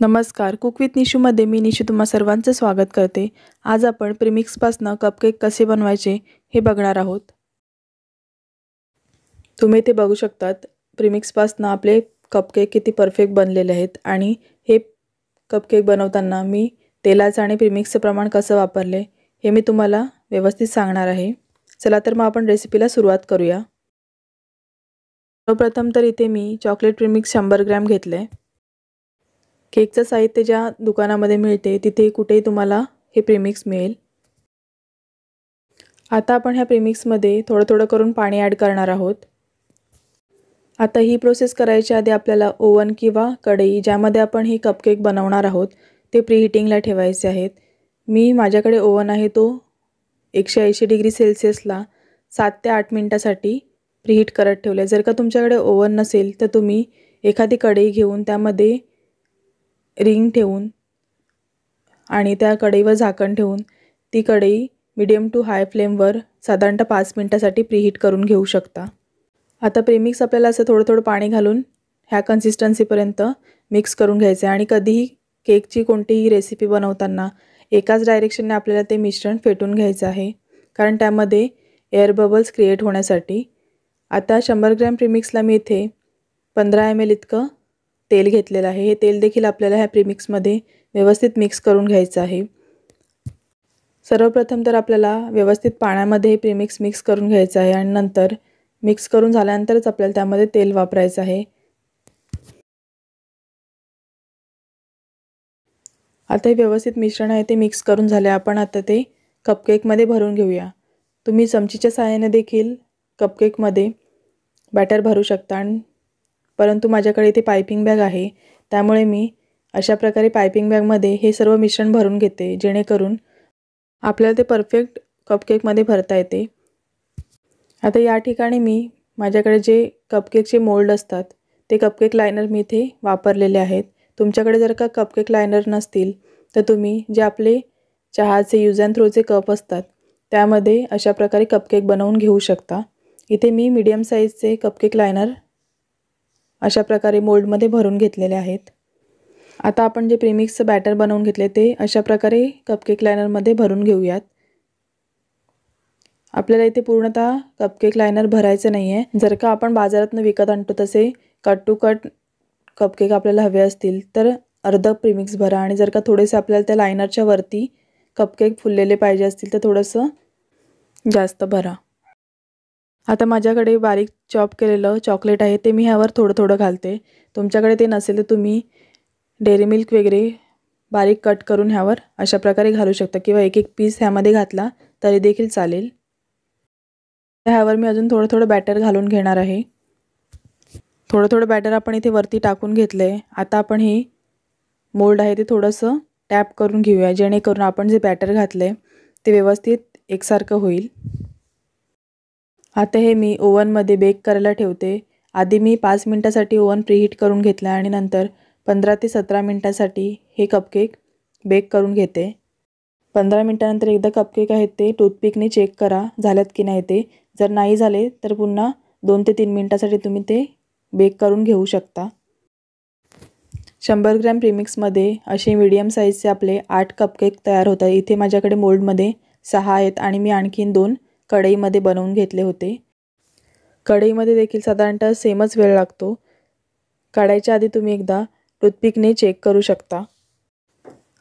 नमस्कार, cook with निशूमध्ये मी निशू तुम्हा सर्वांचं स्वागत करते। आज आपण प्रीमिक्सपासून कपकेक कसे बनवायचे हे बघणार आहोत। तुम्ही ते बघू शकतात प्रीमिक्सपासून आपले कपकेक किती परफेक्ट बनलेले आहेत आणि हे कपकेक बनवताना मी तेलाचं आणि प्रीमिक्सचं प्रमाण कसं वापरले हे मी तुम्हाला व्यवस्थित सांगणार आहे। चला तर मग आपण रेसिपीला सुरुवात करूया। सर्वप्रथम तर इथे मी चॉकलेट प्रीमिक्स 100 ग्रॅम घेतले। केकचं साहित्य ज्या दुकानामध्ये मिळते तिथे कुठेही तुम्हाला हे प्रीमिक्स मिळेल। आता आपण ह्या प्रीमिक्समध्ये थोडं करून पाणी ॲड करणार आहोत। आता ही प्रोसेस करायच्या आधी आपल्याला ओव्हन किंवा कढई ज्यामध्ये आपण ही कपकेक बनवणार आहोत ते प्रीहीटिंगला ठेवायचे आहेत। मी माझ्याकडे ओव्हन आहे तो 180 डिग्री सेल्सिअसला 7 ते 8 मिनिटांसाठी प्रीहीट करत ठेवले। जर का तुमच्याकडे ओव्हन नसेल तर तुम्ही एखादी कढई घेऊन त्यामध्ये रिंग ठेवून आणि त्या कढईवर झाकण ठेवून ती कढई मीडियम टू हाय फ्लेमवर साधारणतः 5 मिनिटांसाठी प्रीहीट करून घेऊ शकता। आता प्रीमिक्स आपल्याला असं थोडं पाणी घालून ह्या कन्सिस्टन्सीपर्यंत मिक्स करून घ्यायचे आणि कधीही केकची कोणतीही रेसिपी बनवताना एकाच डायरेक्शनने आपल्याला ते मिश्रण फेटून घ्यायचं आहे, कारण त्यामध्ये एअर बबल्स क्रिएट होण्यासाठी। आता 100 ग्रॅम प्रीमिक्सला मी इथे 15 ml इतकं तेल घेतलेलं आहे। हे तेल देखील आपल्याला ह्या प्रीमिक्समध्ये व्यवस्थित मिक्स करून घ्यायचं आहे। सर्वप्रथम तर आपल्याला व्यवस्थित पाण्यामध्ये प्रीमिक्स मिक्स करून घ्यायचं आहे आणि नंतर मिक्स करून झाल्यानंतरच आपल्याला त्यामध्ये तेल वापरायचं आहे। आता हे व्यवस्थित मिश्रण आहे ते मिक्स करून झाले। आपण आता ते कपकेकमध्ये भरून घेऊया। तुम्ही चमचीच्या सहाय्याने देखील कपकेकमध्ये बॅटर भरू शकता, परंतु माझ्याकडे इथे पायपिंग बॅग आहे त्यामुळे मी अशा प्रकारे पायपिंग बॅगमध्ये हे सर्व मिश्रण भरून घेते, जेणेकरून आपल्याला ते परफेक्ट कपकेकमध्ये भरता येते। आता या ठिकाणी मी माझ्याकडे जे कपकेकचे मोल्ड असतात ते कपकेक लायनर मी इथे वापरलेले आहेत। तुमच्याकडे जर का कपकेक लायनर नसतील तर तुम्ही जे आपले चहाचे यूज अँड थ्रोचे कप असतात त्यामध्ये अशा प्रकारे कपकेक बनवून घेऊ शकता। इथे मी मीडियम साईजचे कपकेक लायनर अशा प्रकारे मोल्डमध्ये भरून घेतलेले आहेत। आता आपण जे प्रीमिक्सचं बॅटर बनवून घेतले ते अशा प्रकारे कपकेक लायनरमध्ये भरून घेऊयात। आपल्याला इथे पूर्णतः कपकेक लायनर भरायचं नाही आहे। जर का आपण बाजारातून विकत आणतो तसे कट टू कट कपकेक आपल्याला हवे असतील तर अर्ध प्रीमिक्स भरा आणि जर का थोडेसे आपल्याला त्या लायनरच्या वरती कपकेक फुललेले पाहिजे असतील तर थोडंसं जास्त भरा। आता माझ्याकडे बारीक चॉप केलेलं चॉकलेट आहे ते मी ह्यावर थोडं घालते। तुमच्याकडे ते नसेल तर तुम्ही डेअरी मिल्क वगैरे बारीक कट करून ह्यावर अशा प्रकारे घालू शकता किंवा एक पीस ह्यामध्ये घातला तरी देखील चालेल। ह्यावर मी अजून थोडं बॅटर घालून घेणार आहे। थोडं बॅटर आपण इथे वरती टाकून घेतले। आता आपण हे मोल्ड आहे ते थोडंसं टॅप करून घेऊया, जेणेकरून आपण जे बॅटर घातले ते व्यवस्थित एकसारखं होईल। आता हे मी ओव्हनमध्ये बेक करायला ठेवते। आधी मी 5 मिनिटांसाठी ओव्हन प्रीहीट करून घेतला आणि नंतर 15 ते 17 मिनिटांसाठी हे कपकेक बेक करून घेते। 15 मिनिटांनंतर एकदा कपकेक आहेत ते टूथपिकने चेक करा झालेत की नाही ते। जर नाही झाले तर पुन्हा 2 ते 3 मिनिटांसाठी तुम्ही ते बेक करून घेऊ शकता। 100 ग्रॅम प्रीमिक्समध्ये असे मीडियम साईजचे आपले 8 कपकेक तयार होतात। इथे माझ्याकडे मोल्डमध्ये 6 आहेत आणि मी आणखीन 2 कढईमध्ये बनवून घेतले होते। कढईमध्ये देखील साधारणतः सेमच वेळ लागतो। काढायच्या आधी तुम्ही एकदा टूथपिकने चेक करू शकता।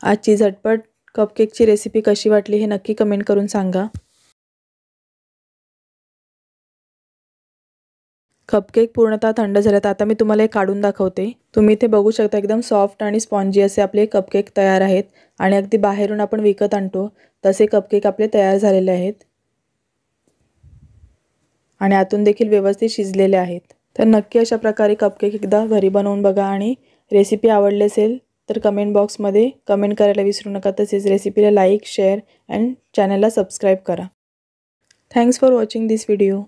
आजची झटपट कपकेकची रेसिपी कशी वाटली हे नक्की कमेंट करून सांगा। कपकेक पूर्णतः थंड झालेत। आता मी तुम्हाला एक काढून दाखवते। तुम्ही इथे बघू शकता एकदम सॉफ्ट आणि स्पॉन्जी असे आपले कपकेक तयार आहेत आणि अगदी बाहेरून आपण विकत आणतो तसे कपकेक आपले तयार झालेले आहेत आणि आतून देखील व्यवस्थित शिजलेले आहेत। तर नक्की अशा प्रकारे कपकेक एकदा घरी बनवून बघा आणि रेसिपी आवडली असेल तर कमेंट बॉक्समध्ये कमेंट करायला विसरू नका। तसेच रेसिपीला लाईक, शेअर अँड चॅनलला सबस्क्राईब करा। Thanks for watching this video.